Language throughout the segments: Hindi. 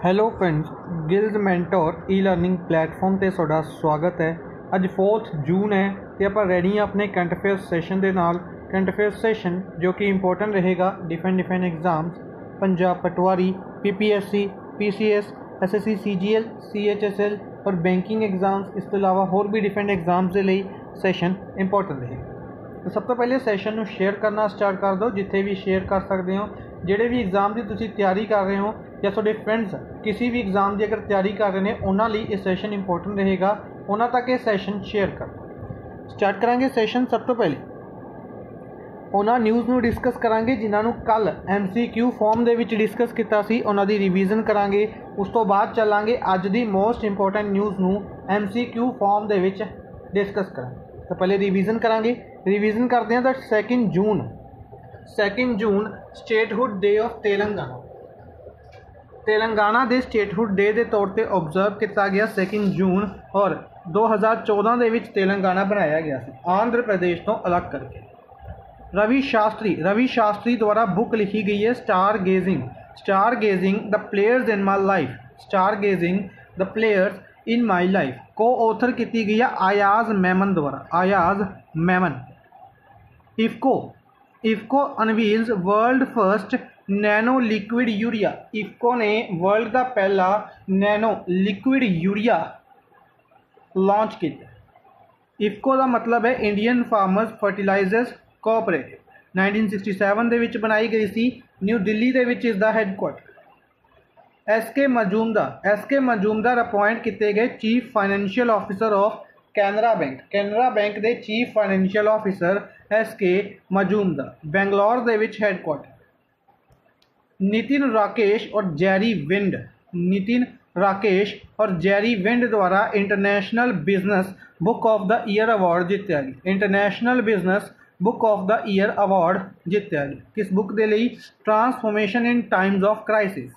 ਹੈਲੋ ਫਰੈਂਡਸ, ਗਿਲਜ਼ ਮੈਂਟੋਰ ਈ ਲਰਨਿੰਗ ਪਲੇਟਫਾਰਮ ਤੇ ਤੁਹਾਡਾ ਸਵਾਗਤ ਹੈ। ਅੱਜ 4 ਜੂਨ ਹੈ ਤੇ ਆਪਾਂ ਰੈਡੀ ਹਾਂ ਆਪਣੇ ਕਰੰਟ ਅਫੇਅਰਸ ਸੈਸ਼ਨ ਦੇ ਨਾਲ। ਕਰੰਟ ਅਫੇਅਰਸ ਸੈਸ਼ਨ ਜੋ ਕਿ ਇੰਪੋਰਟੈਂਟ ਰਹੇਗਾ ਡਿਫਰੈਂਟ ਐਗਜ਼ਾਮਸ, ਪੰਜਾਬ ਪਟਵਾਰੀ, PPSC, PCS, SSC, CGL, CHSL और बैंकिंग एग्जाम्स, इस तो इलावा होर भी डिफरेंट एग्जाम्स के लिए सैशन इंपॉर्टेंट रहे। तो सब तो पहले सैशन को शेयर करना स्टार्ट कर दो, जिथे भी शेयर कर सकते हो। ਜਿਹੜੇ भी एग्जाम की तुम तैयारी कर रहे हो या ਤੁਹਾਡੇ फ्रेंड्स किसी भी एग्जाम की अगर तैयारी कर रहे हैं उन्होंने लिए यह सैशन इंपॉर्टेंट रहेगा, उन्होंने तक ये सैशन शेयर कर स्टार्ट करांगे। सैशन सब तो पहले उन्होंने न्यूज़ में डिस्कस करांगे जिन्होंने कल MCQ फॉर्म के डिस्कस किया, उन्होंने रिवीजन करांगे। उस तो बाद चलांगे अज की मोस्ट इंपॉर्टेंट न्यूज़ में MCQ फॉर्म के डिस्कस करांगे। तो पहले रिवीजन करांगे। रिवीजन करते हैं तो 2 June statehood day of Telangana. Telangana के स्टेटहुड डे के तौर पर ऑब्जर्व किया गया 2 जून, और 2014 के तेलंगाना बनाया गया आंध्र प्रदेश तो अलग करके। रवि शास्त्री द्वारा बुक लिखी गई है star gazing the players in my life. Star gazing the players in my life को ऑथर की गई है अयाज मेमन द्वारा। Ayaz Memon. IFFCO unveils world first nano liquid urea. IFFCO ने वर्ल्ड का पहला नैनो लिक्विड यूरिया लॉन्च किया। इफ्को का मतलब है इंडियन फार्मर्स फर्टिलाइजर्स कोऑपरेटिव। 1967 के बनाई गई सी, न्यू दिल्ली के इसका हैडक्वार्टर। एस के मजूमदार अपॉइंट किए गए chief financial officer of Canara bank. Canara bank के chief financial officer SK Majumdar, Bangalore के हैडक्वार्टर। नितिन राकेश और जेरी विंड द्वारा international business book of the year award जीत्या गया। International business book of the year award जीत्या गया किस बुक के लिए? Transformation in times of crisis.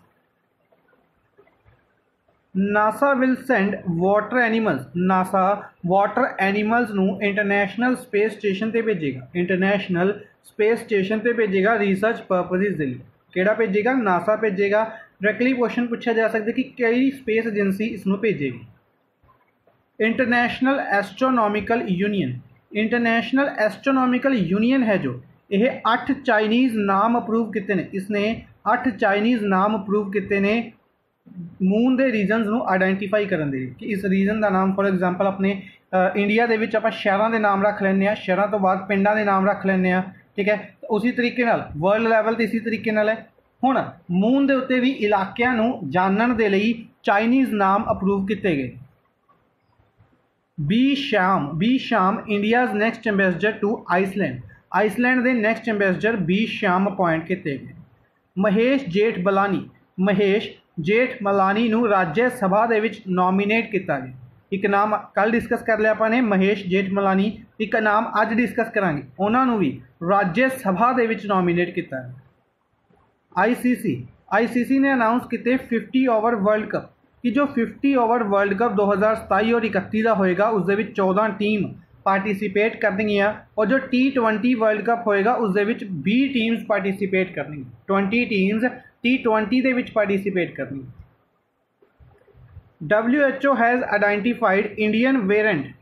NASA will send water animals. NASA water animals नू इंटरनेशनल स्पेस स्टेशन पर भेजेगा। इंटरनेशनल स्पेस स्टेशन पर भेजेगा रिसर्च परपज़ के लिए। केड़ा भेजेगा? नासा भेजेगा। डायरेक्टली क्वेश्चन पूछा जा सकता है कि कई स्पेस एजेंसी इसनू भेजेगी। International astronomical union. International astronomical union है जो यह 8 चाइनीज़ नाम अप्रूव किए हैं। इसने 8 चाइनीज़ नाम अप्रूव किए हैं मून के रीजनस को आइडेंटिफाई करने कि इस रीजन का नाम, फॉर एग्जाम्पल अपने इंडिया के आप शहरों के नाम रख लें, शहरों तो बाद पिंडों के नाम रख लें, ठीक है। उसी तरीके वर्ल्ड लैवल तो इसी तरीके है। हुण मून के उत्ते भी इलाकों को जानने के लिए चाइनीज़ नाम अप्रूव किए गए। B Shyam India's next ambassador to Iceland. Iceland के next ambassador B Shyam appoint किए गए। महेश जेठमलानी नू राज्य सभा के नॉमीनेट किया गया। एक नाम कल डिस्कस कर लिया अपने महेश जेठमलानी, एक नाम अज डिस्कस करांगे, उन्होंने भी राज्य सभा के नॉमीनेट किया। ICC ने अनाउंस किए 50 ओवर वर्ल्ड कप कि जो 50 ओवर वर्ल्ड कप 2027 और 31 का होएगा उसके 14 टीम पार्टिसिपेट करनगियां, और जो T20 वर्ल्ड कप होएगा उसके 20 टीम्स पार्टिसिपेट करनी। 20 टीम्स T20 के पार्टिसिपेट करनी। WHO has identified Indian variant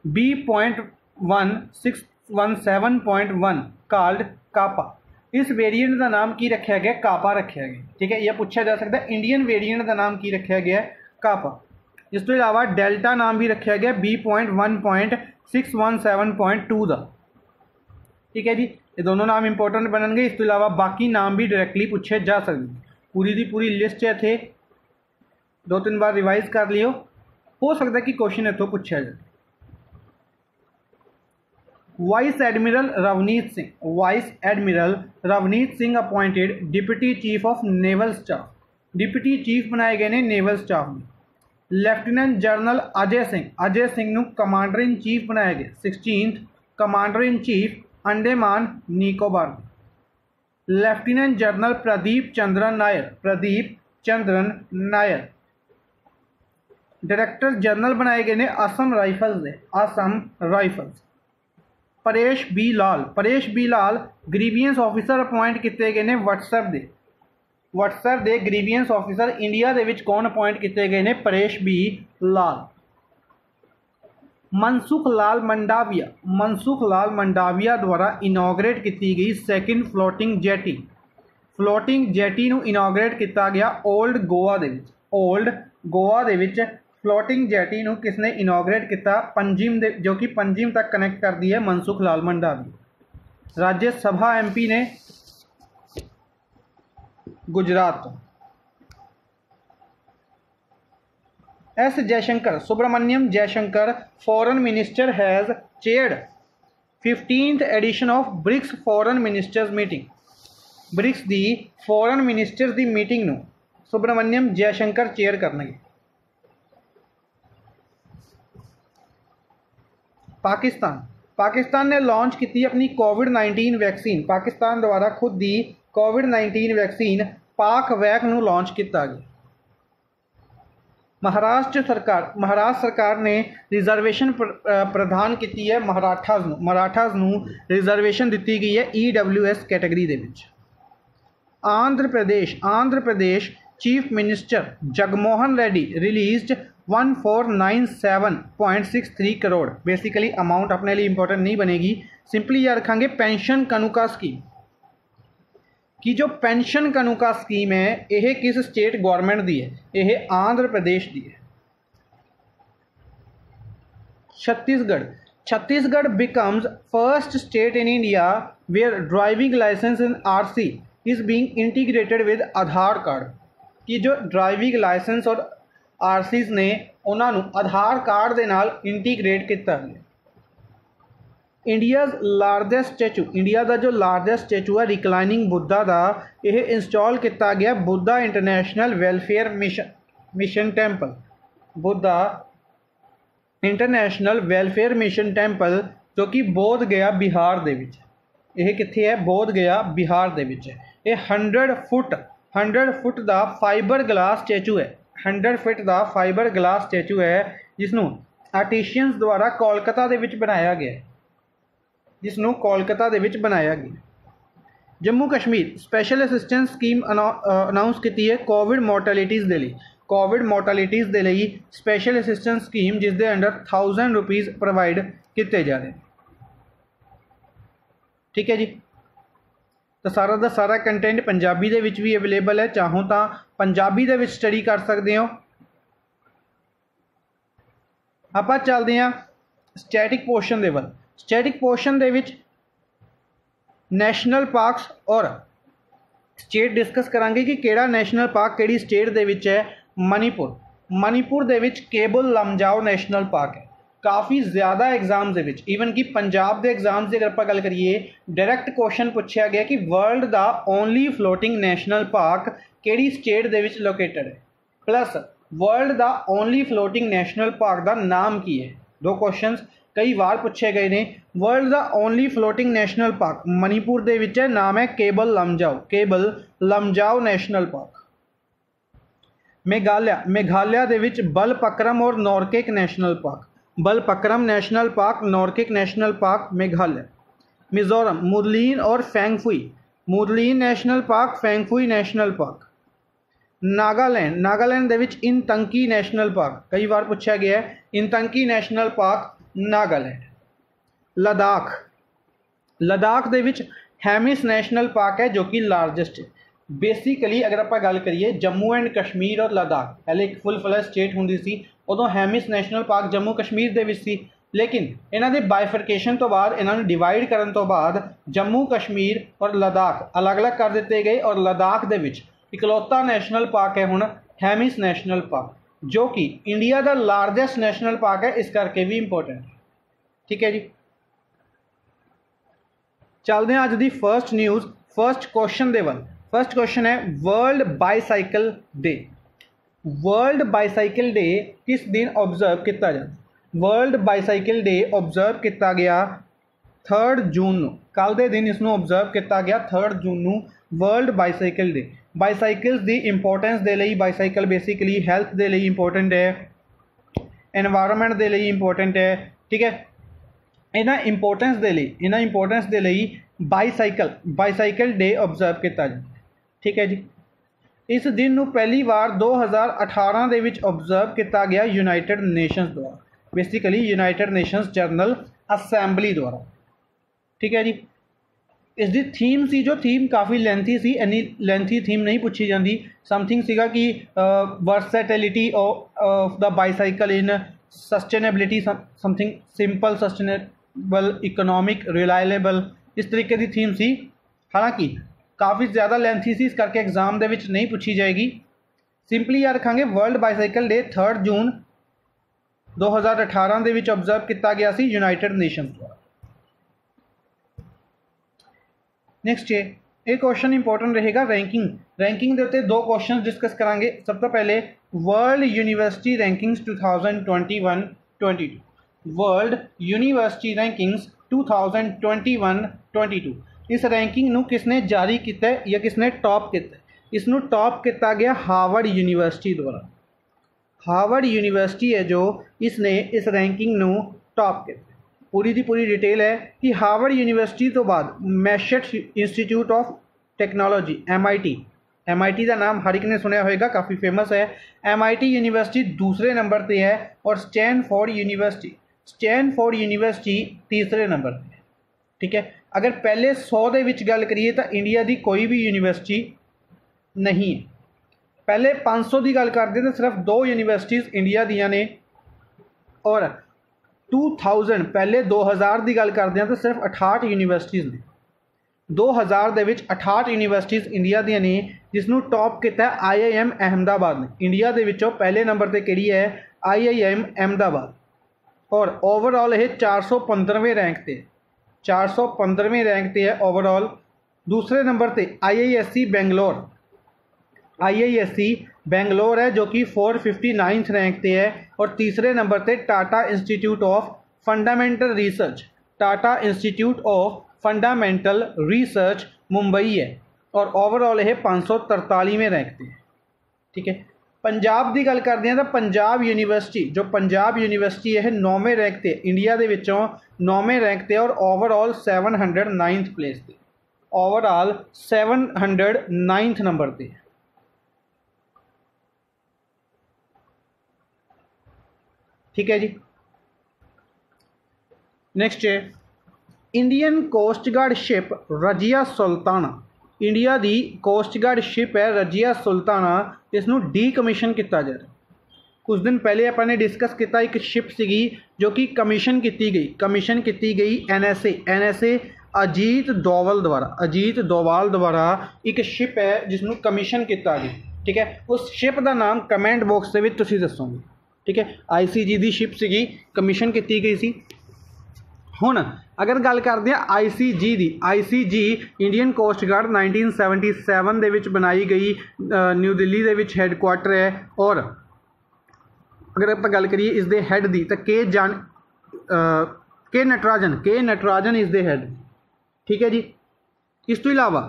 B.1617.1 called kappa. इस वेरिएंट का नाम की रखा गया? कापा रखा गया, ठीक है। यह पूछा जा सकता है इंडियन वेरिएंट का नाम की रखा गया? कापा। इस तो इलावा डेल्टा नाम भी रखा गया B.1.617.2 का, ठीक है जी। ये दोनों नाम इंपॉर्टेंट बननगे। इस तो इलावा बाकी नाम भी डायरेक्टली पूछे जा सकते। पूरी की पूरी लिस्ट है इतने 2-3 बार रिवाइज कर लियो, हो सकता है कि क्वेश्चन इतों पूछा जाए। Vice admiral Ravneet Singh appointed deputy chief of naval staff. Deputy chief बनाए गए हैं नेवल स्टाफ में। लैफ्टिनेंट जनरल अजय सिंह नू कमांडर इन चीफ बनाया गया। 16th commander in chief Andaman Nicobar. Lieutenant general Pradeep Chandran Nair director general बनाए गए हैं असम राइफल्स। परेश बी लाल ग्रीवियंस ऑफिसर अपॉइंट किए गए हैं WhatsApp ਦੇ ਗ੍ਰੀਵੀਐਂਸ ਆਫਿਸਰ ਇੰਡੀਆ ਦੇ ਵਿੱਚ ਕੌਣ ਅਪॉइंट ਕੀਤੇ ਗਏ ਨੇ? ਪਰੇਸ਼ ਬੀ ਲਾਲ। मनसुख लाल मंडाविया द्वारा इनोग्रेट की गई सैकेंड फ्लोटिंग जैटी नूं इनोग्रेट किया गया ओल्ड गोवा दे विच फ्लोटिंग जैटी नूं किसने इनोग्रेट किया? पंजिम दे, जो कि पंजिम तक कनैक्ट करती है मनसुख लाल मंडाविया। राज्य सभा MP ने गुजरात तो। Subrahmanyam Jaishankar foreign minister has chaired 15th edition of BRICS foreign ministers meeting. BRICS दी फॉरेन मिनिस्टर्स दी मीटिंग नूं सुब्रमण्यम जयशंकर चेयर करनगे। पाकिस्तान ने लॉन्च की अपनी कोविड-19 वैक्सीन। पाकिस्तान द्वारा खुद दी कोविड-19 वैक्सीन पाक वैक नूं लॉन्च किया गया। महाराष्ट्र सरकार ने रिजर्वेशन प्रदान की है मराठाज नूं रिजर्वेशन दी गई है EWS कैटेगरी दे विच। Andhra Pradesh chief minister Jagmohan Reddy released 1497.63 crore. Basically amount अपने लिए इंपॉर्टेंट नहीं बनेगी, सिंपली याद रखेंगे पेंशन कनुका स्कीम कि जो पेंशन कनुका स्कीम है यह किस स्टेट गवर्नमेंट दी है? यह आंध्र प्रदेश दी है। Chhattisgarh becomes first state in India where driving licence in RC is being integrated with Aadhaar card. कि जो ड्राइविंग लाइसेंस और RCs ने उन्होंने आधार कार्ड के नाल इंटीग्रेट किया गया। इंडिया का जो लार्जेस्ट स्टैचू है रिकलाइनिंग बुद्धा का, यह इंस्टॉल किया गया Buddha international welfare mission temple. Buddha international welfare mission temple जो कि बोध गया बिहार दे विच। यह कित्थे है? बोध गया बिहार दे विच। यह 100 फुट का फाइबर ग्लास स्टैचू है। 100 फुट का फाइबर ग्लास स्टैचू है जिसनों आर्टिशियंस द्वारा कोलकाता दे विच बनाया गया है। Jammu Kashmir special assistance scheme announce की है कोविड मोर्टैलिटीज़ के लिए स्पैशल असिस्टेंस स्कीम जिसके अंडर 1000 रुपीज़ प्रोवाइड किए जा रहे हैं। ठीक है जी। तो सारा का सारा कंटेंट पंजाबी दे विच भी अवेलेबल है, चाहो तो पंजाबी दे विच स्टडी कर सकते हो। आप चलते हैं स्टैटिक पोर्शन दे वल। स्टैटिक पोर्शन दे विच नैशनल पार्क्स और स्टेट डिस्कस करांगे कि केड़ा नैशनल पार्क केड़ी स्टेट दे विच है। मणिपुर दे विच केबल लमजाओ नैशनल पार्क है। काफ़ी ज़्यादा एग्जाम्स दे विच ईवन कि पंजाब के एग्जाम्स की अगर आप गल करिए डायरैक्ट क्वेश्चन पूछा गया कि वर्ल्ड का ओनली फ्लोटिंग नैशनल पार्क केड़ी स्टेट दे विच लोकेटेड है, प्लस वर्ल्ड का ओनली फ्लोटिंग नैशनल पार्क का नाम की है। दो क्वेश्चन कई बार पूछे गए ने। वर्ल्ड का only floating national park Manipur दे विच है, नाम है केबल लमजाओ नैशनल पार्क। मेघालय दे विच बलपक्रम और Nokrek national park. Balpakram national park, Nokrek national park Meghalaya. Mizoram Murlen और Phawngpui. Murlen national park, Phawngpui national park. Nagaland दे विच इंतंकी नैशनल पार्क, कई बार पूछा गया है इंतंकी नैशनल पार्क नागालैंड। लद्दाख दे विच हैमिस नैशनल पार्क है जो कि लार्जेस्ट है। बेसिकली अगर आप गल करिए जम्मू एंड कश्मीर और लद्दाख पहले एक फुल फ्लैश स्टेट होंदी सी, उदों हैमिस नैशनल पार्क जम्मू कश्मीर दे विच सी, लेकिन इन्हां दे बाइफरकेशन तो बाद इन्हां नूं डिवाइड करन तो बाद जम्मू कश्मीर और लद्दाख अलग अलग कर दिते गए और लद्दाख दे विच इकलौता नैशनल पार्क है हुण हैमिस नैशनल पार्क जो कि इंडिया का लार्जेस्ट नैशनल पार्क है, इस करके भी इंपॉर्टेंट है। ठीक है जी। चलते हैं अज की फर्स्ट न्यूज़ फर्स्ट क्वेश्चन दे वल। फर्स्ट क्वेश्चन है world bicycle day. World bicycle day किस दिन ऑब्जर्व किया जाए? वर्ल्ड बाईसाइकिल डे ऑब्जर्व किया गया 3 जून नूं। कल के दिन इसनूं ऑब्जर्व किया गया 3 जून नूं वर्ल्ड बाईसाइकिल डे। बाईसाइकिल्स की इंपोर्टेंस दे लई बाईसाइकिल बेसिकली हैल्थ दे लई इंपोर्टेंट है, एनवायरनमेंट दे लई इंपोर्टेंट है। ठीक है, इन्हां इंपोर्टेंस दे लई बाईसाइकिल डे ऑब्जर्व किया जाए। ठीक है जी। इस दिन ਨੂੰ ਪਹਿਲੀ ਵਾਰ 2018 ਦੇ ਵਿੱਚ ऑब्जर्व ਕੀਤਾ ਗਿਆ यूनाइटेड नेशंस द्वारा, basically United Nations general assembly द्वारा। ठीक है जी। इसकी थीम सी जो थीम काफ़ी लेंथी सी, इन्नी लेंथी थीम नहीं पूछी जाती। समथिंग सीगा कि versatility of the bicycle in sustainability, something simple, sustainable, economic, reliable, इस तरीके की थीम सी। हालांकि काफ़ी ज़्यादा लेंथी सी, इस करके एग्जाम दे विच नहीं पूछी जाएगी। सिंपली याद रखांगे वर्ल्ड बाईसाइकिल डे 3 जून 2018 ਦੇ ਵਿੱਚ ऑब्जर्व किया गया सी यूनाइटेड नेशंस द्वारा। नैक्सट है ये क्वेश्चन इंपॉर्टेंट रहेगा रैंकिंग। रैंकिंग के उत्ते 2 क्वेश्चन डिस्कस करांगे। सब तो पहले world university rankings 2021-22, world university rankings 2021-22। इस रैंकिंग नू किसने जारी किया या किसने टॉप किया? इसनू टॉप किया गया हार्वर्ड यूनिवर्सिटी द्वारा। हार्वर्ड यूनिवर्सिटी है जो इसने इस रैंकिंग नू टॉप किया। पूरी की पूरी डिटेल है कि हार्वर्ड यूनिवर्सिटी तो बाद Massachusetts institute of technology MIT का नाम हर एक ने सुनया होगा, काफ़ी फेमस है। MIT यूनिवर्सिटी दूसरे नंबर पर है और स्टैनफोर्ड यूनिवर्सिटी तीसरे नंबर पर है। ठीक है। अगर पहले 100 के विच गल करिए तो इंडिया की कोई भी यूनिवर्सिटी नहीं है। पहले 500 की गल करते तो सिर्फ 2 यूनिवर्सिटीज़ इंडिया दियाँ ने, और 2000 पहले 2000 की गल करते हैं तो सिर्फ 68 यूनिवर्सिटीज़ ने। 2000 के विच 68 यूनिवर्सिटीज़ इंडिया दियाँ ने, जिसनों टॉप किया IIM अहमदाबाद ने। इंडिया के विचों पहले नंबर पर किहड़ी है? IIM अहमदाबाद। और ओवरऑल ये 415वें रैंक पे, 415वें रैंक पे है ओवरऑल। दूसरे नंबर पर IISc बेंगलोर है जो कि 459th रैंक पे है। और तीसरे नंबर पे Tata institute of fundamental research Mumbai है, और ओवरऑल यह 543वें रैंक पे है। ठीक है। पंजाब की गल करते हैं तो पंजाब यूनिवर्सिटी है 9वें रैंक पे, इंडिया के विचों 9वें रैंक पे, और ओवरऑल 709th प्लेस पे, ओवरऑल 709th नंबर पे। ठीक है जी। नेक्स्ट है Indian coast guard ship Razia Sultana. India की कोस्ट गार्ड शिप है रजिया सुल्ताना, इसनू डीकमीशन किया जा रहा। कुछ दिन पहले अपने डिस्कस किया एक शिप सी जो कि कमीशन की गई NSA अजीत डोवाल द्वारा एक शिप है जिसनू कमीशन किया गया। ठीक है। उस शिप का नाम कमेंट बॉक्स के तुसीं दसोगे। ठीक है। ICG की शिप सी कमीशन की गई सी। हुण अगर गल करते हैं ICG इंडियन कोस्ट गार्ड 1977 दे विच बनाई गई, न्यू दिल्ली दे विच हैडकुआटर है। और अगर आप गल करिए इसके हैड की तो के नटराजन इस दे हैड। ठीक है जी। इस तो इलावा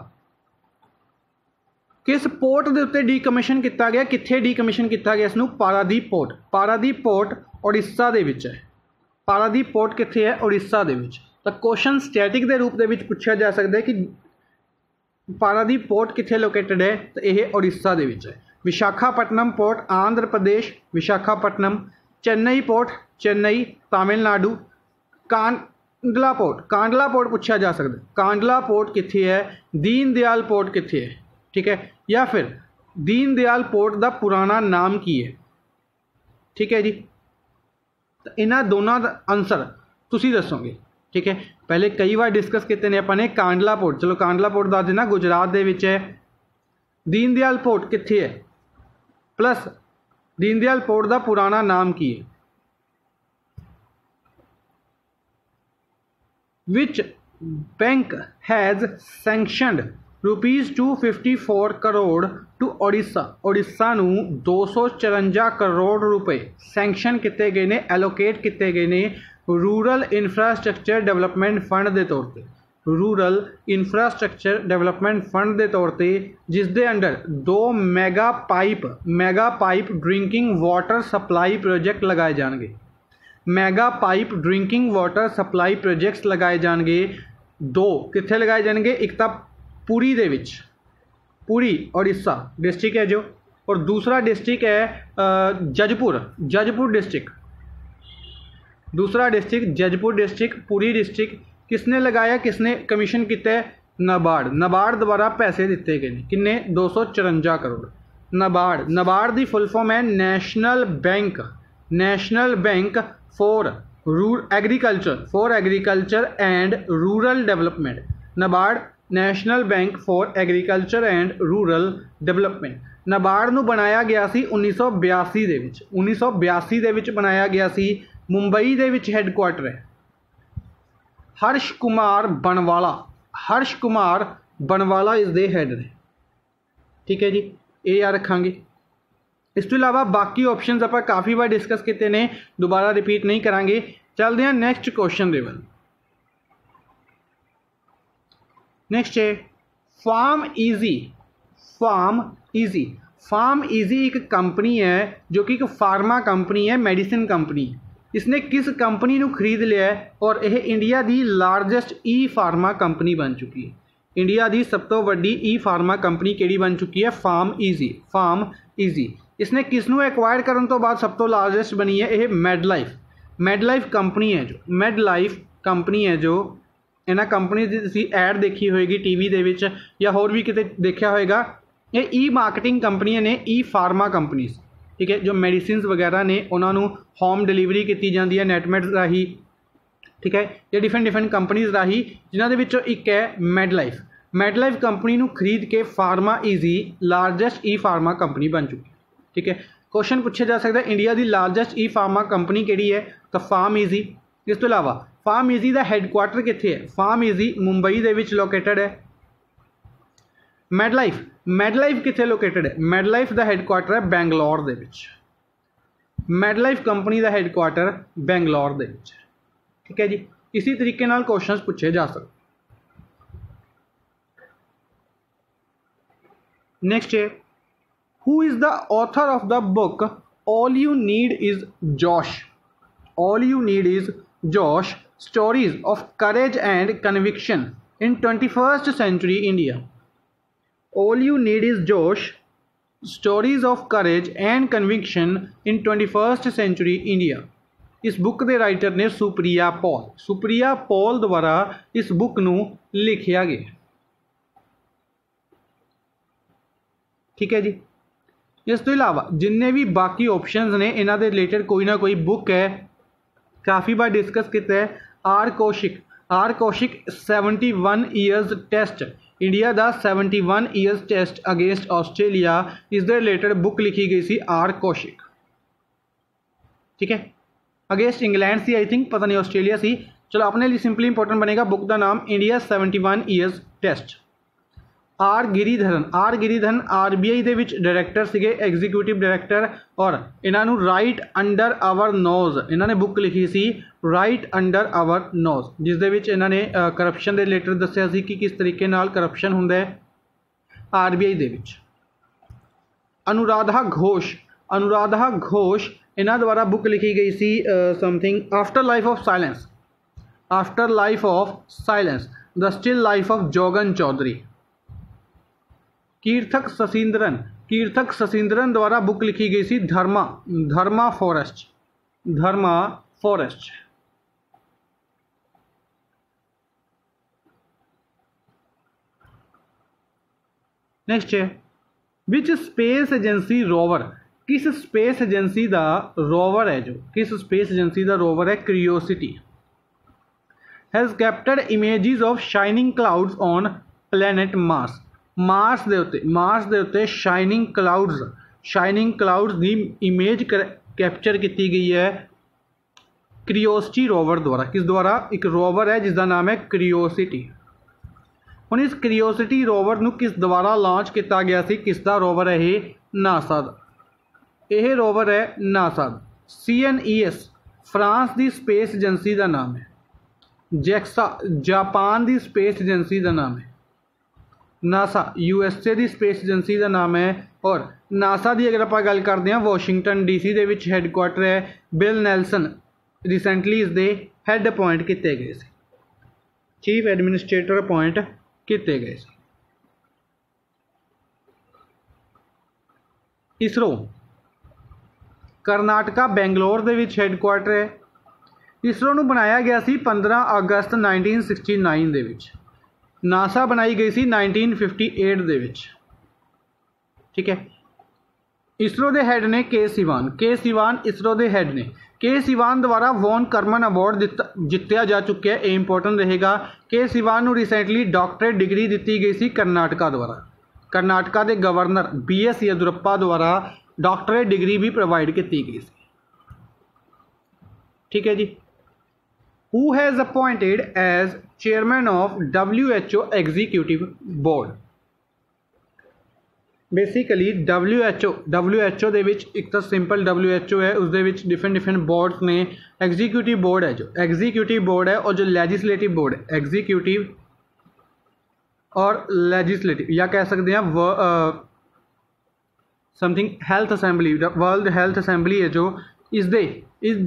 किस पोर्ट के उत्ते डीकमीशन किया गया? कित्थे डीकमीशन किया गया इसनू? पारादीप पोर्ट उड़ीसा दे विच है। पारादीप पोर्ट कित्थे है? उड़ीसा दे विच। तो क्वेश्चन स्टैटिक के रूप में पूछा जा सकता है कि पारादीप पोर्ट कित्थे लोकेटेड है? तो यह उड़ीसा दे विच है। Visakhapatnam port Andhra Pradesh, Visakhapatnam. Chennai port Chennai Tamil Nadu. Kandla port पूछा जा सकता है, कांडला पोर्ट कित्थे है? दीनदयाल पोर्ट कित्थे है? ठीक है। या फिर दीनदयाल पोर्ट का पुराना नाम की है? ठीक है जी। तो इन्हां दोनों का आंसर तुसीं दसोगे। ठीक है। पहले कई बार डिस्कस किए ने अपने कांडला पोर्ट, चलो कांडला पोर्ट दस देना, गुजरात दे विच है। दीनदयाल पोर्ट कित्थे है? प्लस दीनदयाल पोर्ट का पुराना नाम की है? Which bank has sanctioned ₹254 crore to Orissa नू 254 करोड़ रुपए सैंक्शन किए गए ने, एलोकेट किए गए ने रूरल इंफ्रास्ट्रक्चर डेवलपमेंट फंड के तौर पर। रूरल इंफ्रास्ट्रक्चर डेवलपमेंट फंड के तौर पर, जिस दे under 2 mega pipe drinking water supply project लगाए जाएंगे। Mega pipe drinking water supply projects लगाए जाएंगे। 2 कित्थे लगाए जाएंगे? एक तो पुरी दे विच, पुरी उड़ीसा डिस्ट्रिक्ट है जो, और दूसरा डिस्ट्रिक्ट है जजपुर डिस्ट्रिक्ट, दूसरा district Jajpur district, Puri district किसने लगाया, किसने कमीशन किया है, नबार्ड द्वारा पैसे दिते गए ने, किन्ने 254 करोड़। नबार्ड दी फुल फॉर्म है national bank for agriculture and rural development. NABARD national bank for agriculture and rural development. NABARD नूं बनाया गया सी 1982 दे विच, 1982 दे विच बनाया गया सी। मुंबई दे विच हैडकुआटर है। हर्ष कुमार बनवाला इज दे हैड ने, ठीक है जी, ये याद रखांगे। इस तो इलावा बाकी ऑप्शंस आप काफ़ी बार डिस्कस किए ने, दोबारा रिपीट नहीं करांगे। चलते हैं नैक्सट क्वेश्चन दे वल। नैक्सट है फार्म इजी एक कंपनी है जो कि एक फार्मा कंपनी है, मेडिसिन कंपनी। इसने किस कंपनी को खरीद लिया है और यह इंडिया की लार्जेस्ट ई फार्मा कंपनी बन चुकी है। इंडिया की सब तो वड्डी ई फार्मा कंपनी केड़ी बन चुकी है, फार्म इजी। इसने किसनों एक्वायर करने तो बाद सब तो लार्जेस्ट बनी है, यह मेडलाइफ कंपनी है जो इन्ह कंपनी की तुसीं ऐड देखी होएगी टीवी दे विच या होर भी किते देखा होएगा। ये ई मार्केटिंग कंपनियां ने, ई फार्मा कंपनीज, ठीक है, जो मेडिसिन वगैरह ने उन्होंने होम डिलीवरी की जाती है नेटमेट राही, ठीक है, या डिफरेंट कंपनीज राही, जिन्होंने विचों एक है मेडलाइफ कंपनी को खरीद के फार्मा इजी लार्जेस्ट ई फार्मा कंपनी बन चुकी है, ठीक है। क्वेश्चन पूछा जा सकता है इंडिया की लार्जेस्ट ई फार्मा कंपनी केड़ी है, तो फार्म इजी। इस तो इलावा फार्म इजी का हैडकुआटर कित्थे है, फार्म इजी मुंबई दे विच लोकेटेड है। मेडलाइफ कित्थे लोकेटेड है, मेडलाइफ का हैडकुआटर है बैंगलोर दे विच, मेडलाइफ कंपनी का हैडकुआटर बैंगलोर दे विच, ठीक है जी। इसी तरीके नाल क्वेश्चन पूछे जा सकते। नेक्स्ट है who is the author of the book all you need is josh stories of courage and conviction in 21st century India. All you need is Josh, Stories of Courage and Conviction in 21st Century India। इस बुक के राइटर ने सुप्रिया पॉल द्वारा इस बुक नूं लिखिया गया, ठीक है जी। इस तो इलावा जिन्ने भी बाकी ऑप्शंस ने इन्हां दे रिलेटेड कोई ना कोई बुक है, काफ़ी बार डिस्कस किया है। R Kaushik 71 years test, India का 71 ईयर्स टेस्ट अगेंस्ट ऑस्ट्रेलिया, इस दे रिलेटेड बुक लिखी गई सी आर कौशिक, ठीक है। अगेंस्ट इंग्लैंड सी आई थिंक, पता नहीं ऑस्ट्रेलिया सी, चलो अपने लिए सिंपली इंपॉर्टेंट बनेगा बुक का नाम India 71 years test. R Giridharan RBI दे विच डायरैक्टर सीगे, एग्जीक्यूटिव डायरैक्टर, और इन्हों राइट अंडर आवर नोज इन्होंने बुक लिखी सी राइट अंडर आवर नोज, जिस दे विच इन्होंने करप्शन के रिलेटेड दस्सिया सी कि किस तरीके नाल करप्शन हुंदा है RBI दे विच। अनुराधा घोष इन्हों द्वारा बुक लिखी गई सी something after life of silence the still life of Jogan Chaudhary. Keerthik Sasindran द्वारा बुक लिखी गई सी धर्मा फॉरेस्ट। नेक्स्ट है विच स्पेस एजेंसी रोवर, किस स्पेस एजेंसी का रोवर है Curiosity has captured images of shining clouds on planet Mars दे उत्ते शाइनिंग क्लाउड्स की इमेज कैप्चर की गई है क्यूरियोसिटी रोवर द्वारा। किस द्वारा, एक रोवर है जिसका नाम है क्यूरियोसिटी। हुण इस क्यूरियोसिटी रोवर नूं किस द्वारा लॉन्च किया गया सी, किसका रोवर है ये, नासा दा। यह रोवर है नासा दा। CNES फ्रांस की स्पेस एजेंसी का नाम है, जैक्सा जापान की स्पेस एजेंसी का नाम है, नासा USA की स्पेस एजेंसी का नाम है। और नासा की अगर आप गल करते हैं वाशिंगटन DC के विच हैडकुआटर है। बिल नैल्सन रिसेंटली इसके हैड अपॉइंट किए गए थे, चीफ एडमिनिस्ट्रेटर अपॉइंट किए गए थे। इसरो करनाटका बेंगलोर दे विच हैडकुआटर है। इसरो नूं बनाया गया सी 15 अगस्त 1969 दे विच। नासा बनाई गई सी 1958 दे विच। ठीक है। इसरो दे हैड ने के सिवान इसरो दे हैड ने। के सिवान द्वारा वॉन करमन अवार्ड जितया जा चुका है, ये इंपॉर्टेंट रहेगा। के सिवान नूं रिसेंटली डॉक्टरेट डिग्री दी गई सी कर्नाटका द्वारा। कर्नाटका के गवर्नर BS येदुरप्पा द्वारा डॉक्टरेट डिग्री भी प्रोवाइड की गई सी। ठीक है जी। Who has appointed as chairman of WHO executive board? Basically WHO ਦੇ ਵਿੱਚ ਇੱਕ ਤਾਂ ਸਿੰਪਲ WHO है, उसਦੇ ਵਿੱਚ डिफरेंट बोर्ड्स ने। एग्जीक्यूटिव बोर्ड है, जो एग्जीक्यूटिव बोर्ड है, और जो लेजिस्लेटिव बोर्ड है, एग्जीक्यूटिव और लेजिस्लेटिव, या कह सकते हैं something health assembly, world health assembly है जो इस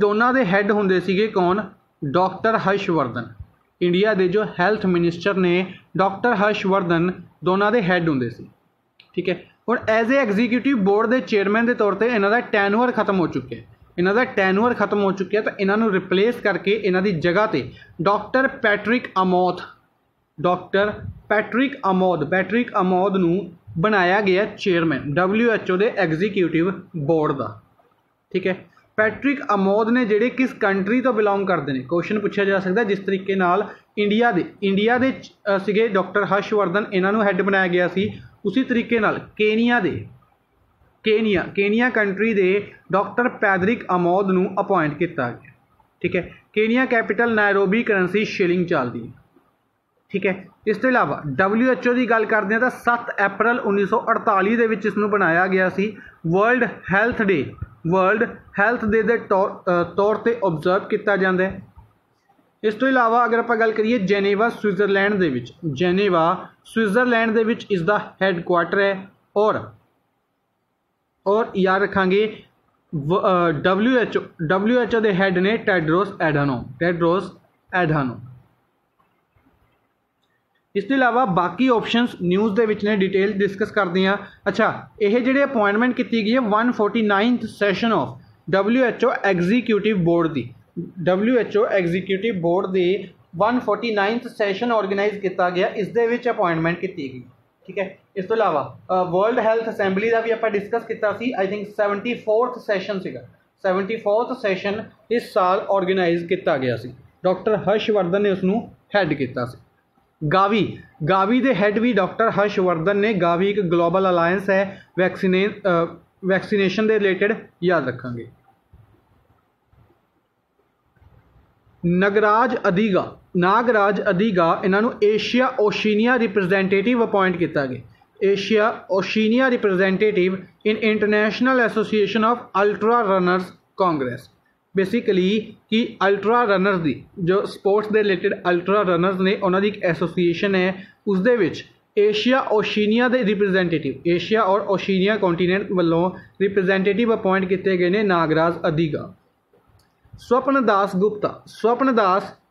दोनों के हैड होंगे सीगे कौन? डॉक्टर हर्षवर्धन। इंडिया के जो हैल्थ मिनिस्टर ने डॉक्टर हर्षवर्धन दोनों के हैड होंगे सी। ठीक है। और एज ए एग्जीक्यूटिव बोर्ड के चेयरमैन के तौर पर इन्हों का टैनुअर खत्म हो चुका है। इन्हों का टैनुअर खत्म हो चुका है, तो इन्हों रिप्लेस करके इन्हों की जगह पर डॉक्टर पैट्रिक अमोद नूं बनाया गया चेयरमैन WHO के एग्जीक्यूटिव बोर्ड का। ठीक है। पैट्रिक अमोद ने जिहड़े किस कंट्री तो बिलोंग करते हैं, क्वेश्चन पूछा जा सकता है। जिस तरीके नाल इंडिया दे सीगे डॉक्टर हर्षवर्धन, इन्हों हैड बनाया गया सी, उसी तरीके नाल केनिया कंट्री दे डॉक्टर पैट्रिक अमोद नूं अपॉइंट किया गया। ठीक है। Kenya capital Nairobi, currency shilling चलती है। ठीक है। इस तो इलावा WHO की गल करते हैं तो 7 अप्रैल 1948 के विच इसनूं बनाया गया सी वर्ल्ड हैल्थ डे के तौर पर ऑब्जर्व किया जाता है। इस तो इलावा अगर आप गल करिए जेनेवा स्विट्जरलैंड दे विच इसका हैडकुआटर है। और याद रखांगे WHO के हैड ने टेड्रोस एडानोम। इस तो इलावा बाकी ऑप्शंस न्यूज़ के विच ने डिटेल डिस्कस करते हैं। अच्छा, यह जी अपॉइंटमेंट की गई है 149th session of WHO executive board की। WHO एग्जीक्यूटिव बोर्ड के 149th सैशन ऑर्गेनाइज किया गया, इस दे विच अपॉइंटमेंट की गई। ठीक है। इस तो इलावा वर्ल्ड हैल्थ असैंबली का भी आप डिस्कस किया, आई थिंक 74th सैशन सीगा। 74th सैशन इस साल ऑर्गेनाइज किया गया सी। डॉक्टर हर्षवर्धन ने उसनूं हैड किया सी। गावी के हैड भी डॉक्टर हर्षवर्धन ने। गावी एक ग्लोबल अलायंस है वैक्सीनेशन के रिलेटेड, याद रखेंगे। नागराज अधीगा इन्हों एशिया ओशिनिया रिप्रजेंटेटिव अपॉइंट किया गया। Asia Oceania representative in international association of ultra runners Congress. Basically कि अल्ट्रा रनर्स की जो स्पोर्ट्स के रिलेटेड अल्ट्रा रनर्स ने, उन्होंने एक एसोसीएशन है, उसदे विच एशिया ओशिनिया के रिप्रजेंटेटिव, एशिया और ओशिनिया कॉन्टीनेंट वालों रिप्रजेंटेटिव अपॉइंट किए गए हैं नागराज अधीगा। स्वप्न दास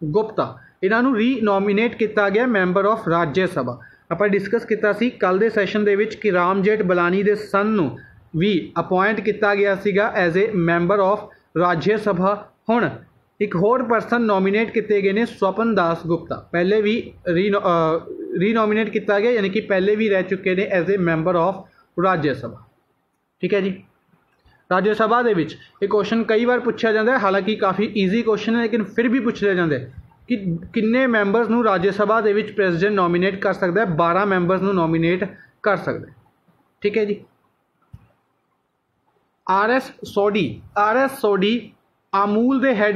गुप्ता इन्हों रीनोमीनेट किया गया मैंबर ऑफ राज्य सभा। आप डिस्कस किया सी कल के सैशन के विच कि राम जेठ बलानी के सन नूं भी अपॉइंट किया गया सीगा एज ए मैंबर ऑफ राज्य सभा। हुण एक होर परसन नॉमीनेट किए गए हैं स्वप्न दास गुप्ता, पहले भी रीनोमीनेट किया गया, यानी कि पहले भी रह चुके हैं एज ए मैंबर ऑफ राज्य सभा। ठीक है जी। राज्य सभा के विच एक क्वेश्चन कई बार पूछा जाता है, हालांकि काफ़ी ईजी क्वेश्चन है, लेकिन फिर भी पूछा जाता है कि किन्ने मैंबर्स नूं राज्य सभा के विच प्रेजिडेंट नॉमीनेट कर सकता है? 12 मैंबर्स नूं नॉमीनेट कर सकता है। ठीक है जी। RS सोडी अमूल के हैड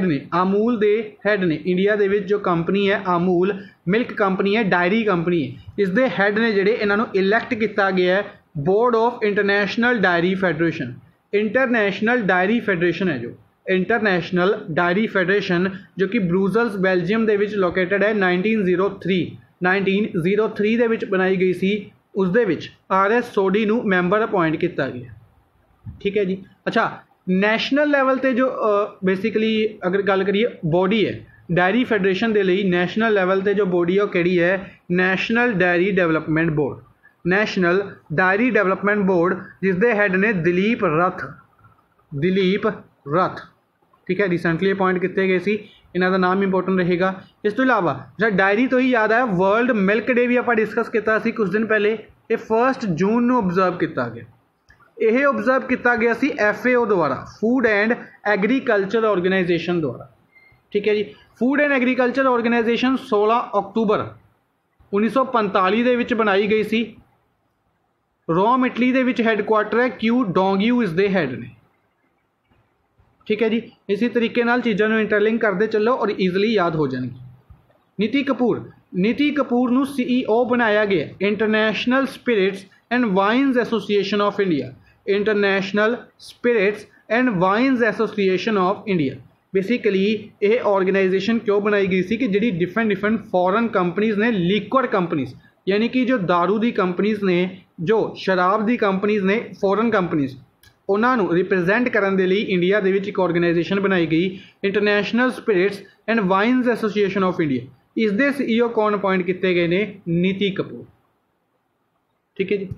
ने इंडिया के जो कंपनी है अमूल मिल्क कंपनी है, डायरी कंपनी है, इसके हैड ने जिहड़े इन्हों इलैक्ट किया गया है board of international diary federation. International diary federation है, जो इंटरनेशनल डायरी फेडरेशन जो कि ब्रुसेल्स बेल्जियम के लोकेटेड है। 1903 के बनाई गई सी, उसदे विच RS सोडी नूं मैंबर अपॉइंट किया गया। ठीक है जी। अच्छा, नैशनल लैवल पर जो बेसिकली अगर गल करिए बॉडी है डायरी फेडरेशन के लिए, नैशनल लैवल पर जो बॉडी है वो किहड़ी है? National dairy development board. National dairy development board, ਜਿਸ ਦੇ ਹੈਡ ਨੇ ਦਿਲੀਪ रथ। ठीक है, रिसेंटली अपॉइंट किए गए सी, इन्हों का नाम इंपोर्टेंट रहेगा। इस तो इलावा जो डायरी तो ही याद आया, वर्ल्ड मिल्क डे भी आप डिस्कस किया कुछ दिन पहले। ये 1 जून को ऑब्जर्व किया गया। यह ऑब्जर्व किया गया सी FAO द्वारा, फूड एंड एग्रीकल्चर ऑर्गेनाइजेशन द्वारा। ठीक है जी, फूड एंड एग्रीकल्चर ऑर्गेनाइजेशन 16 अक्टूबर 1945 ਦੇ ਵਿੱਚ बनाई गई सी। रोम इटली ਦੇ ਵਿੱਚ हैडकुआटर है, क्यू डोंग्यू इस दे हैड ने। ठीक है जी, इसी तरीके नाल चीज़ों को इंटरलिंक करते चलो और ईजिली याद हो जाएगी। नीति कपूर नू CEO बनाया गया international spirits and wines association of India. International spirits and wines association of India. Basically ये ऑर्गेनाइजेशन क्यों बनाई गई सी कि जिहड़ी डिफरेंट फॉरन कंपनीज़ ने, लिक्विड कंपनीज़ यानी कि जो दारू दी कंपनीज़ ने, जो शराब दी कंपनीज़ ने, फॉरन कंपनीज़, उन्होंने रिप्रजेंट करने के लिए इंडिया के एक ऑर्गेनाइजेशन बनाई गई, international spirits and wines association of India. इस दे CEO कौन अपॉइंट किए गए ने? नीति कपूर। ठीक है जी,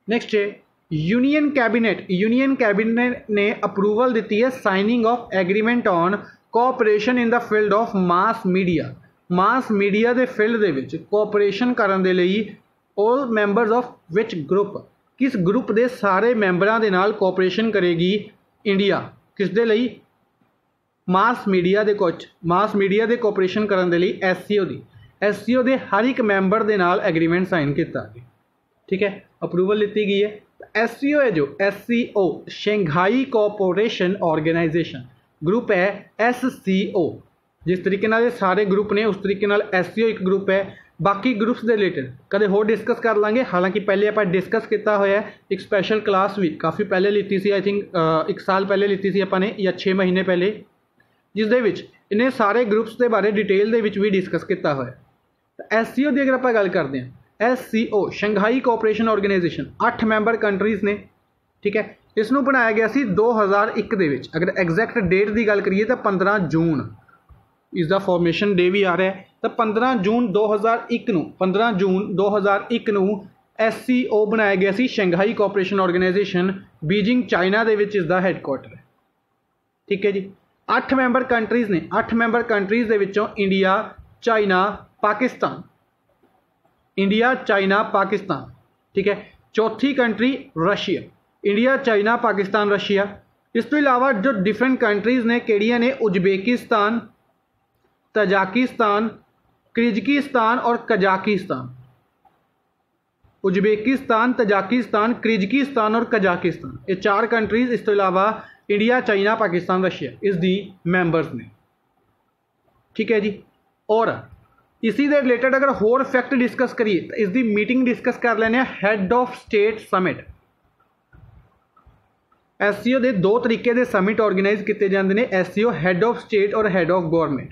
नेक्स्ट है यूनियन कैबिनेट ने अप्रूवल दी है signing off agreement on cooperation in the field of mass media के फील्ड के विच कोऑपरेशन करने के लिए all members of which group, किस ग्रुप के सारे मैंबरों के नाल कोऑपरेशन करेगी इंडिया? किस दे लई? मास मीडिया के कोऑपरेशन करने के लिए SCO के हर एक मैंबर के नाल एग्रीमेंट साइन किया। ठीक है, अप्रूवल लीती गई है। SCO है जो SCO Shanghai cooperation organisation, group है SCO। जिस तरीके नाल सारे ग्रुप ने उस तरीके नाल SCO एक ग्रुप है। बाकी ग्रुप्स के रिलेटेड कदे होर डिस्कस कर लाँगे, हालांकि पहले आप डिस्कस किया होया एक स्पैशल क्लास भी काफ़ी पहले लीती सी, आई थिंक 1 साल पहले लीती सी आपने या 6 महीने पहले, जिस दे विच इन्हें सारे ग्रुप्स के बारे डिटेल दे विच भी डिस्कस किया होया। SCO की अगर आप गल करते हैं, SCO Shanghai cooperation organisation 8 member countries ने। ठीक है, इसनों बनाया गया सी 2001 दे विच। अगर एग्जैक्ट डेट की गल करिए तो 15 जून इसका फॉर्मेशन डे भी आ रहा है। तो 15 जून 2001 नूं SCO बनाया गया सी, Shanghai cooperation organisation, Beijing China दे विच इसका हैडकुआटर है। ठीक है जी, 8 मैंबर कंट्रीज़ ने। 8 मैंबर कंट्रीज़ दे विचों इंडिया, चाइना, पाकिस्तान। ठीक है, चौथी country Russia. India, China, Pakistan, Russia. इस तो इलावा जो डिफरेंट कंट्रीज़ ने किहड़ियां ने? उज्बेकिस्तान, तजाकिस्तान, किर्गिस्तान और कजाकिस्तान। उज्बेकिस्तान, तजाकिस्तान, किर्गिस्तान और कजाकिस्तान, ये 4 कंट्रीज़। इस तो इलावा इंडिया, चाइना, पाकिस्तान, रशिया इस दी मैंबर्स ने। ठीक है जी, और इसी दे रिलेटेड अगर होर फैक्ट डिस्कस करिए तो इसकी मीटिंग डिस्कस कर लेने had of state summit. SCO के 2 तरीके के समिट ऑर्गेनाइज किए जाते हैं, SCO हैड ऑफ स्टेट और had of government.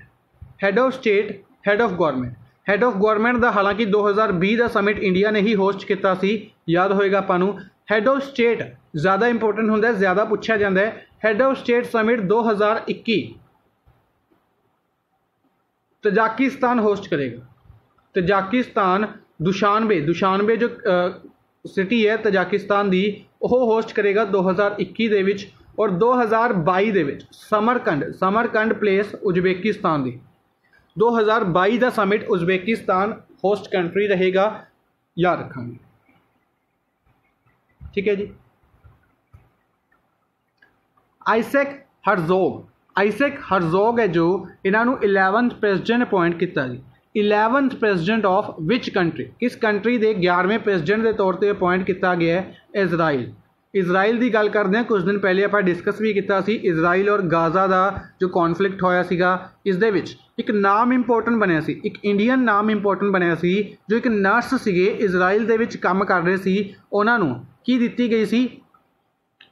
Had of state, had of government का हालांकि 2020 का समिट इंडिया ने ही होस्ट किया सी, याद होएगा आपां। हैड ऑफ स्टेट ज़्यादा इंपोर्टेंट होंदा है, ज़्यादा पूछा जाता है। Had of state summit 2021 Tajikistan host करेगा। तजाकिस्तान दुशानबे जो सिटी है तजाकिस्तान की, वह होस्ट करेगा 2021 दे विच। और 2022 दे विच समरकंड प्लेस उज्बेकिस्तान की। 2022 का समिट उज्बेकिस्तान होस्ट कंट्री रहेगा, याद रखेंगे। ठीक है जी, आइजैक हरजोग है जो इन्हों 11th प्रेजिडेंट अपॉइंट किया जी। 11th president of which country, किस कंट्री के 11वें प्रेजिडेंट के तौर पर अपॉइंट किया गया है? इजराइल की गल करते हैं। कुछ दिन पहले आप डिस्कस भी किया सी इजराइल और गाजा का जो कॉन्फ्लिक्ट होया सीगा, इस दे विच एक नाम इंपोर्टेंट बनया सी, एक इंडियन नाम इंपोर्टेंट बनया सी, जो एक नर्स सीगे इजराइल दे विच काम कर रहे सी। उन्होंने की दिती गई सी?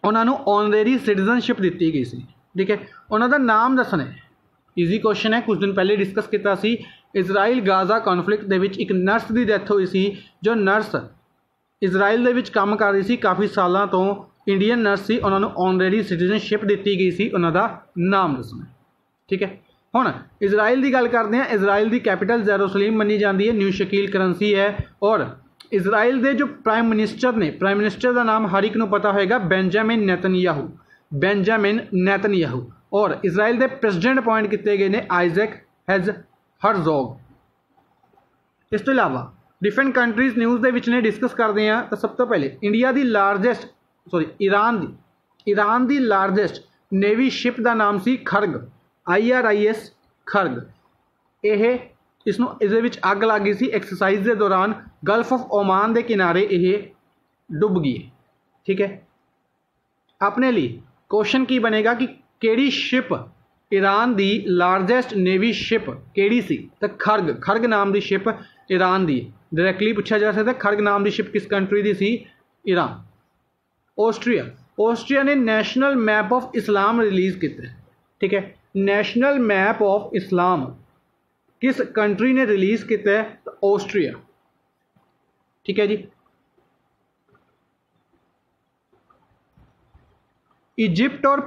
उन्होंने ऑनरेरी सिटीजनशिप दी गई सी। ठीक है, उन्होंने नाम दसना है, ईजी क्वेश्चन है, कुछ दिन पहले डिस्कस किया सी। इजराइल गाजा कॉन्फ्लिक्ट दे विच एक नर्स की डेथ हुई सी, जो नर्स इजराइल दे विच काम कर रही सी काफ़ी सालों तो, इंडियन नर्स सी, उन्होंने ऑनरेरी सिटीजनशिप दी गई सी, उन्होंने नाम दसना। ठीक है, हुण इजराइल की गल करते हैं। इजराइल की कैपिटल जेरूसलम मनी जाती है, न्यू शकील करंसी है, और इजराइल के जो प्राइम मिनिस्टर ने, प्राइम मिनिस्टर का नाम हर एक नूं पता होएगा, बेंजामिन नेतन्याहू, बेंजामिन नेतन्याहू। और इजराइल के प्रेसिडेंट अपॉइंट किए गए ने आइजैक हरज़ोग। इस तो इलावा डिफरेंट कंट्रीज़ न्यूज़ के ने डिस्कस करते हैं। तो सब तो पहले इंडिया की लार्जेस्ट ईरान की लार्जेस्ट नेवी शिप का नाम सी खर्ग, IRIS खर्ग। यह इसनों इस अग लग गई सी एक्सरसाइज के दौरान, गल्फ ऑफ ओमान के किनारे यह डुब गई। ठीक है, अपने लिए क्वेश्चन की बनेगा कि केड़ी शिप ईरान की लार्जेस्ट नेवी शिप केड़ी सी? तो खर्ग नाम की शिप ईरान की। डायरैक्टली पूछा जा सकता है खर्ग नाम की शिप किस कंट्री की सी? ईरान। ऑस्ट्रिया ने national map of Islam release किया। ठीक है, नेशनल मैप ऑफ इस्लाम किस कंट्री ने रिलीज़ किया है? तो ऑस्ट्रिया। ठीक है जी। इजिप्ट और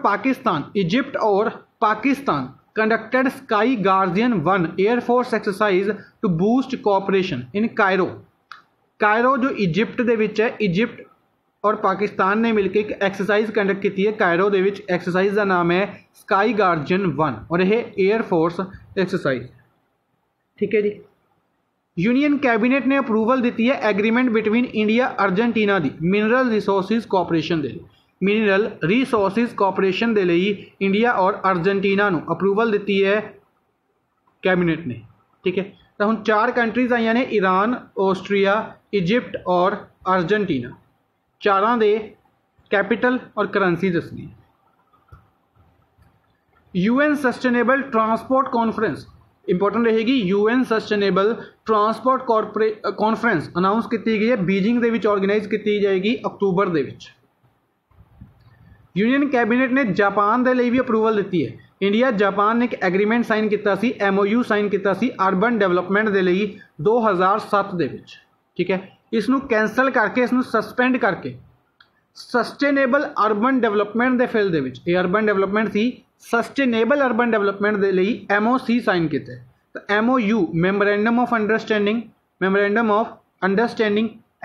Pakistan conducted sky guardian 1 air force exercise to boost cooperation in Cairo जो इजिप्ट दे विच है, इजिप्ट और पाकिस्तान ने मिलकर एक एक्सरसाइज कंडक्ट की है कायरो दे विच। एक्सरसाइज का नाम है स्काई गार्जियन 1 और यह एयरफोर्स एक्सरसाइज। ठीक है जी। यूनियन कैबिनेट ने अप्रूवल दी है एग्रीमेंट बिटवीन इंडिया अर्जेंटीना की मिनरल रिसोर्सिस कोऑपरेशन के लिए। मिनरल रिसोर्सिस कोऑपरेशन के लिए इंडिया और अर्जेंटीना को अप्रूवल दी है कैबिनेट ने। ठीक है, तो हम 4 कंट्रीज़ आई ने, ईरान, ऑस्ट्रिया, इजिप्ट और अर्जेंटीना। 4 दे कैपिटल और करंसी दसनी। UN sustainable transport conference important रहेगी। UN sustainable transport conference announce की गई है, बीजिंग के विच ऑर्गेनाइज की जाएगी अक्तूबर के विच। यूनियन कैबिनेट ने जापान के लिए भी अप्रूवल दी है। इंडिया जापान ने एक एग्रीमेंट साइन किया, MOU साइन किया अर्बन डेवलपमेंट के लिए 2007 के विच। ठीक है, इसनों कैंसल करके, इसनों सस्पेंड करके सस्टेनेबल अर्बन डेवलपमेंट के फील्ड के अर्बन डेवलपमेंट सी, सस्टेनेबल अर्बन डेवलपमेंट के लिए MOC साइन किया। तो MOU memorandum of understanding,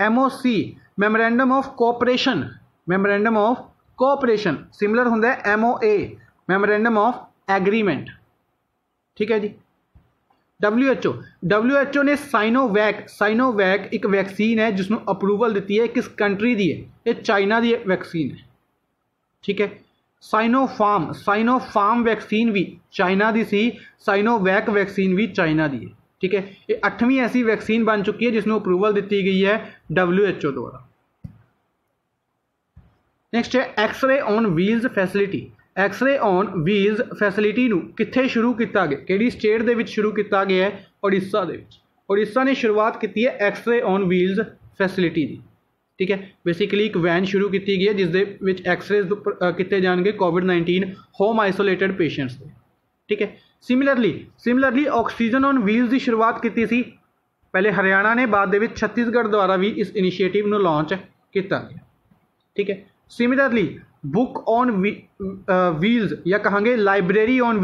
MOC memorandum of cooperation, similar होंगे MOA मैमोरेंडम ऑफ एग्रीमेंट। ठीक है जी। WHO ने साइनोवैक एक वैक्सीन है जिसनों अप्रूवल दी है, किस कंट्री की है? ये चाइना की वैक्सीन है। ठीक है, साइनोफार्म वैक्सीन भी चाइना की सी, साइनोवैक वैक्सीन भी चाइना की है। ठीक है, ये 8वीं ऐसी वैक्सीन बन चुकी है जिसनों अप्रूवल दी गई है WHO द्वारा। नैक्सट है x ray on wheels facility. X ray on wheels facility कित्थे शुरू किया गया, किहड़ी स्टेट दे विच शुरू किया गया है? उड़ीसा दे विच। उड़ीसा ने शुरुआत की है एक्सरे ऑन व्हील्स फैसिलिटी की। ठीक है, बेसिकली एक वैन शुरू की गई है जिस दे विच एक्सरे किए जाएंगे कोविड-19 होम आइसोलेटेड पेशेंट्स के। ठीक है, सिमिलरली ऑक्सीजन ऑन व्हील्स की शुरुआत की सी पहले हरियाणा ने, बाद दे विच छत्तीसगढ़ द्वारा भी इस इनिशिएटिव को लॉन्च किया गया। ठीक है, सिमिलरली बुक ऑन व्हील्स या कहांगे लाइब्रेरी ऑन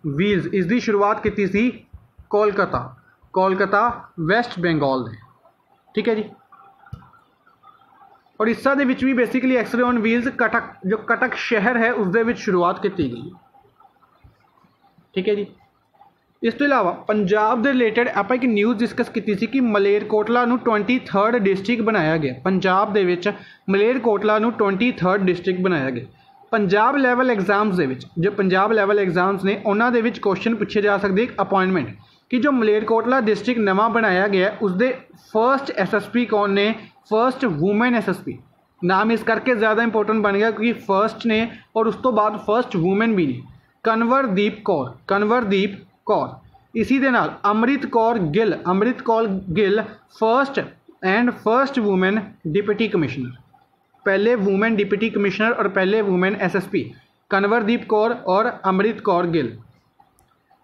व्हील्स इसकी शुरुआत की सी कोलकाता वेस्ट बंगाल ने। ठीक है जी। उड़ीसा के भी basically x ray on wheels Cuttack शहर है उसके शुरुआत की गई। ठीक है जी। इस तो इलावा पंजाब के रिलेटेड आप एक न्यूज़ डिस्कस की सी कि मलेरकोटला 23rd डिस्ट्रिक्ट बनाया गया। पंजाब दे विच मलेरकोटला 23rd डिस्ट्रिक्ट बनाया गया। पंजाब लैवल एग्जाम्स दे विच जो पंजाब लैवल एग्जाम्स ने उन्होंने दे विच क्वेश्चन पूछे जा सकते एक अपॉइंटमेंट कि जो मलेरकोटला डिस्ट्रिक्ट नवा बनाया गया उसके फर्स्ट SSP कौन ने? First women SSP। नाम इस करके ज़्यादा इंपॉर्टेंट बन गया क्योंकि फर्स्ट ने और उस तो बाद फर्स्ट वूमेन भी ने, कनवरदीप कौर। इसी दे नाल Amrit Kaur Gill first women deputy commissioner, पहले वूमेन डिप्टी कमिश्नर और पहले वूमेन SSP कनवरदीप कौर और अमृत कौर गिल।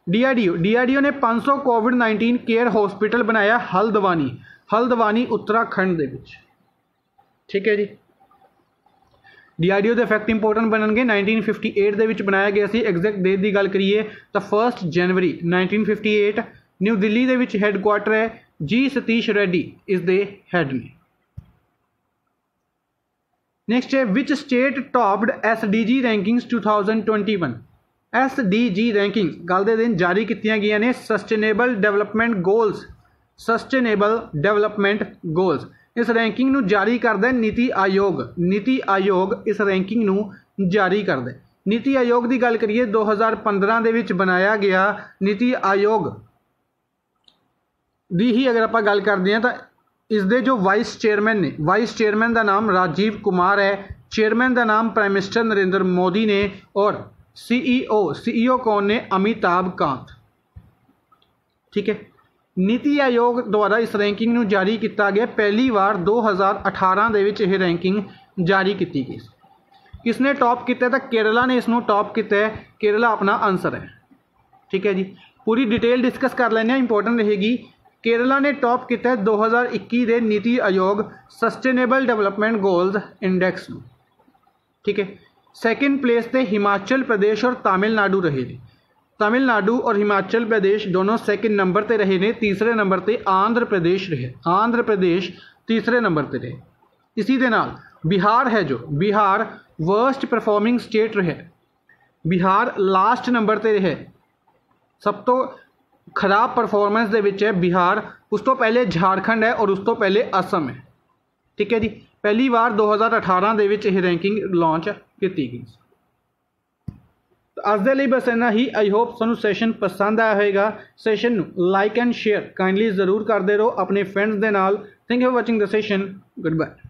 DRDO ने 500 कोविड-19 केयर हॉस्पिटल बनाया हल्द्वानी उत्तराखंड दे विच। ठीक है जी। DRDO के फैक्ट इंपोर्टेंट बननगे। 1958 दे विच बनाया गया सी। एग्जैक्ट डेट की गल करिए तो 1 जनवरी 1958। न्यू दिल्ली दे विच हैडकुआटर है जी Satish Reddy is the head ने। नेक्स्ट है which state topped SDG rankings 2021। SDG ranking कल के दिन जारी की गई ने sustainable development goals. Sustainable development goals इस रैंकिंग नू जारी करदा नीति आयोग। नीति आयोग इस रैंकिंग नू जारी करदा। नीति आयोग की गल करिए 2015 दे विच बनाया गया नीति आयोग दी ही अगर आप गल करते हैं तो इसके जो वाइस चेयरमैन ने, वाइस चेयरमैन का नाम राजीव कुमार है, चेयरमैन का नाम प्राइम मिनिस्टर नरेंद्र मोदी ने और सीईओ कौन ने, अमिताभ कांत। ठीक है, नीति आयोग द्वारा इस रैंकिंग नू जारी किया गया पहली बार 2018 दे विच यह रैंकिंग जारी की गई। किसने टॉप किया तो केरला ने इसनों टॉप किया है। केरला अपना आंसर है। ठीक है जी, पूरी डिटेल डिस्कस कर लेने, इंपॉर्टेंट रहेगी। केरला ने टॉप किया 2021 के NITI Aayog sustainable development goals index. ठीक है, सैकेंड प्लेस पे हिमाचल प्रदेश और तमिलनाडु रहे ने। तमिलनाडु और हिमाचल प्रदेश दोनों सैकेंड नंबर पर रहे ने। तीसरे नंबर पर आंध्र प्रदेश रहे। आंध्र प्रदेश तीसरे नंबर पर रहे। इसी के नाल बिहार है, जो बिहार वर्स्ट परफॉर्मिंग स्टेट रहे। बिहार लास्ट नंबर पर रहे। सब तो खराब परफॉर्मेंस दे विच है बिहार। उस तो पहले झारखंड है और उस तो पहले असम है। ठीक है जी, पहली बार 2018 दे विच यह रैंकिंग लॉन्च की गई। तो अज दे लई बस इन्ना ही। आई होप तुहानूं सैशन पसंद आया होगा। सैशन नूं लाइक एंड शेयर काइंडली जरूर करते रहो अपने फ्रेंड्स दे नाल। Thank you for watching the session. Good bye.